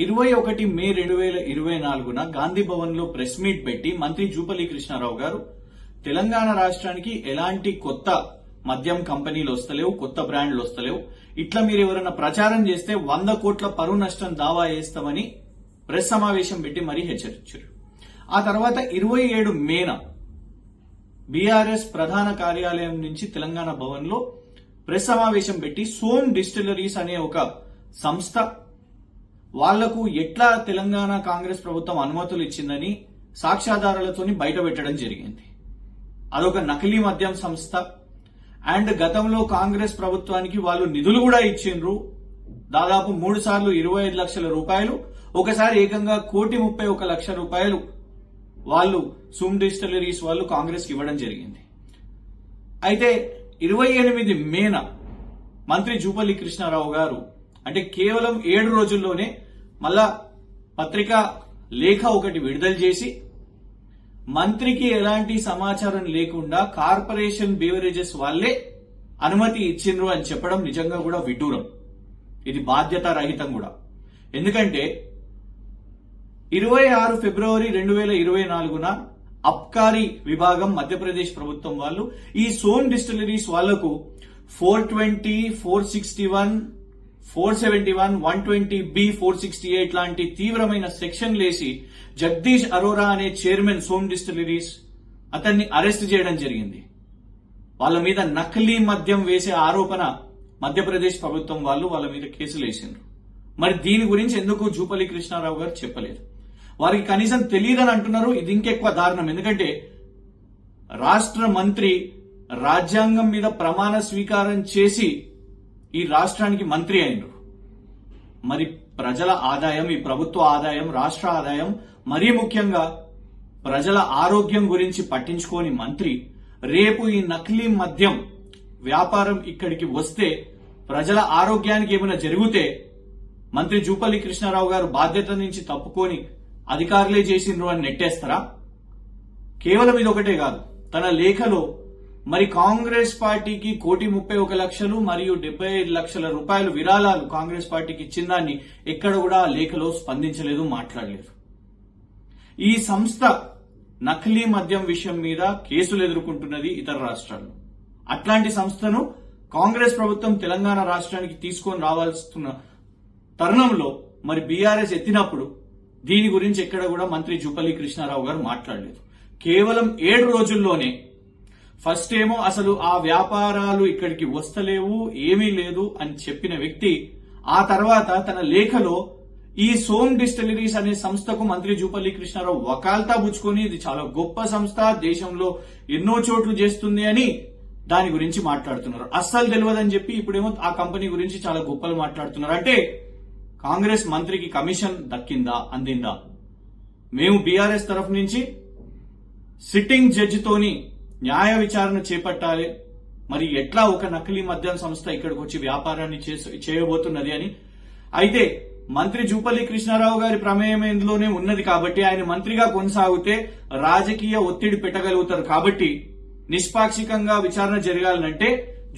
21 మే 2024 గాంధీ భవన్ లో press meet పెట్టి మంత్రి జూపల్లి కృష్ణారావు గారు తెలంగాణ రాష్ట్రానికి ఎలాంటి కొత్త మద్యం కంపెనీలు వస్తలేవు, కొత్త బ్రాండ్లు వస్తలేవు, ఇట్లా మీరు ఎవరైనా ప్రచారం చేస్తే 100 కోట్ల పరువు నష్టం దావా వేస్తామని ప్రెస్ సమావేశం పెట్టి మరీ హెచ్చరించారు. ఆ తర్వాత 27 మేన బీఆర్ఎస్ ప్రధాన కార్యాలయం నుంచి తెలంగాణ భవన్ లో ప్రెస్ సమావేశం పెట్టి సోమ్ డిస్టిలరీస్ అనే ఒక సంస్థ వాళ్లకు ఎట్లా తెలంగాణ కాంగ్రెస్ ప్రభుత్వం అనుమతులు ఇచ్చిందని సాక్ష్యాధారాలతోని బయట పెట్టడం జరిగింది. అదొక నకిలీ మద్యం సంస్థ అండ్ గతంలో కాంగ్రెస్ ప్రభుత్వానికి వాళ్ళు నిధులు కూడా ఇచ్చిండ్రు. దాదాపు 3 సార్లు 25 లక్షల రూపాయలు, ఒకసారి ఏకంగా 1,31 లక్ష రూపాయలు వాళ్ళు సోమ్ డిస్టిలరీస్ వాళ్ళు కాంగ్రెస్ కి ఇవ్వడం జరిగింది. అయితే 28 మేన మంత్రి జూపల్లి కృష్ణారావు గారు అంటే కేవలం 7 రోజుల్లోనే మళ్ళా పత్రికా లేఖ ఒకటి విడుదల చేసి మంత్రికి ఎలాంటి సమాచారం లేకుండా కార్పొరేషన్ బీవరేజెస్ వాళ్లే అనుమతి ఇచ్చిండ్రు అని చెప్పడం నిజంగా కూడా విడ్డూరం. ఇది బాధ్యతారహితం కూడా. ఎందుకంటే 26 ఫిబ్రవరి 2024 అబ్కారీ విభాగం మధ్యప్రదేశ్ ప్రభుత్వం వాళ్ళు ఈ సోమ్ డిస్టిలరీస్ వాళ్లకు 420, 461, 471, 120B, 468 లాంటి తీవ్రమైన సెక్షన్లేసి జగదీష్ అరోరా అనే చైర్మన్ సోమ్ డిస్టిలరీస్ అతన్ని అరెస్ట్ చేయడం జరిగింది. వాళ్ళ మీద నకిలీ మద్యం వేసే ఆరోపణ మధ్యప్రదేశ్ ప్రభుత్వం వాళ్ళు వాళ్ళ మీద కేసులు వేసిండ్రు. మరి దీని గురించి ఎందుకు జూపల్లి కృష్ణారావు గారు చెప్పలేదు? వారికి కనీసం తెలియదని అంటున్నారు. ఇది ఇంకెక్కువ దారుణం. ఎందుకంటే రాష్ట్ర మంత్రి రాజ్యాంగం మీద ప్రమాణ స్వీకారం చేసి ఈ రాష్ట్రానికి మంత్రి అయినరు. మరి ప్రజల ఆదాయం, ఈ ప్రభుత్వ ఆదాయం, రాష్ట్ర ఆదాయం, మరీ ముఖ్యంగా ప్రజల ఆరోగ్యం గురించి పట్టించుకోని మంత్రి రేపు ఈ నకిలీ మద్యం వ్యాపారం ఇక్కడికి వస్తే ప్రజల ఆరోగ్యానికి ఏమైనా జరిగితే మంత్రి జూపల్లి కృష్ణారావు గారు బాధ్యత నుంచి తప్పుకొని అధికారులే చేసిండ్రు అని నెట్టేస్తారా? కేవలం ఇదొకటే కాదు, తన లేఖలో మరి కాంగ్రెస్ పార్టీకి 1,31 లక్షలు మరియు 75 లక్షల రూపాయలు విరాళాలు కాంగ్రెస్ పార్టీకి ఇచ్చిందాన్ని ఎక్కడ కూడా ఆ లేఖలో స్పందించలేదు, మాట్లాడలేదు. ఈ సంస్థ నకిలీ మద్యం విషయం మీద కేసులు ఎదుర్కొంటున్నది ఇతర రాష్ట్రాల్లో. అట్లాంటి సంస్థను కాంగ్రెస్ ప్రభుత్వం తెలంగాణ రాష్ట్రానికి తీసుకొని రావాల్సిన తరుణంలో మరి బీఆర్ఎస్ ఎత్తినప్పుడు దీని గురించి ఎక్కడ కూడా మంత్రి జూపల్లి కృష్ణారావు గారు మాట్లాడలేదు. కేవలం 7 రోజుల్లోనే ఫస్ట్ ఏమో అసలు ఆ వ్యాపారాలు ఇక్కడికి వస్తలేవు, ఏమీ లేదు అని చెప్పిన వ్యక్తి ఆ తర్వాత తన లేఖలో ఈ సోమ్ డిస్టిలరీస్ అనే సంస్థకు మంత్రి జూపల్లి కృష్ణారావు వకాల్తా పుచ్చుకొని ఇది చాలా గొప్ప సంస్థ, దేశంలో ఎన్నో చోట్లు చేస్తుంది అని దాని గురించి మాట్లాడుతున్నారు. అస్సలు తెలియదని చెప్పి ఇప్పుడేమో ఆ కంపెనీ గురించి చాలా గొప్పలు మాట్లాడుతున్నారు. అంటే కాంగ్రెస్ మంత్రికి కమిషన్ దక్కిందా, అందిందా? మేము బీఆర్ఎస్ తరఫు నుంచి సిట్టింగ్ జడ్జితోని న్యాయ విచారణ చేపట్టాలి. మరి ఎట్లా ఒక నకిలీ మద్యం సంస్థ ఇక్కడికి వచ్చి వ్యాపారాన్ని చేయబోతున్నది అని. అయితే మంత్రి జూపల్లి కృష్ణారావు గారి ప్రమేయం ఇందులోనే ఉన్నది కాబట్టి ఆయన మంత్రిగా కొనసాగితే రాజకీయ ఒత్తిడి పెట్టగలుగుతారు. కాబట్టి నిష్పాక్షికంగా విచారణ జరగాలంటే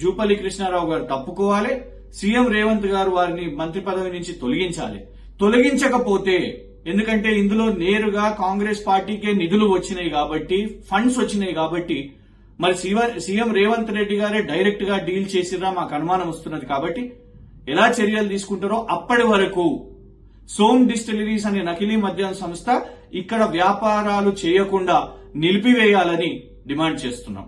జూపల్లి కృష్ణారావు గారు తప్పుకోవాలి, సీఎం రేవంత్ గారు వారిని మంత్రి పదవి నుంచి తొలగించాలి. తొలగించకపోతే, ఎందుకంటే ఇందులో నేరుగా కాంగ్రెస్ పార్టీకే నిధులు వచ్చినాయి కాబట్టి, ఫండ్స్ వచ్చినాయి కాబట్టి, మరి సీఎం రేవంత్ రెడ్డి గారే డైరెక్ట్ గా డీల్ చేసిరా మాకు అనుమానం వస్తున్నది. కాబట్టి ఎలా చర్యలు తీసుకుంటారో అప్పటి వరకు సోమ్ డిస్టిలరీస్ అనే నకిలీ మద్యం సంస్థ ఇక్కడ వ్యాపారాలు చేయకుండా నిలిపివేయాలని డిమాండ్ చేస్తున్నాం.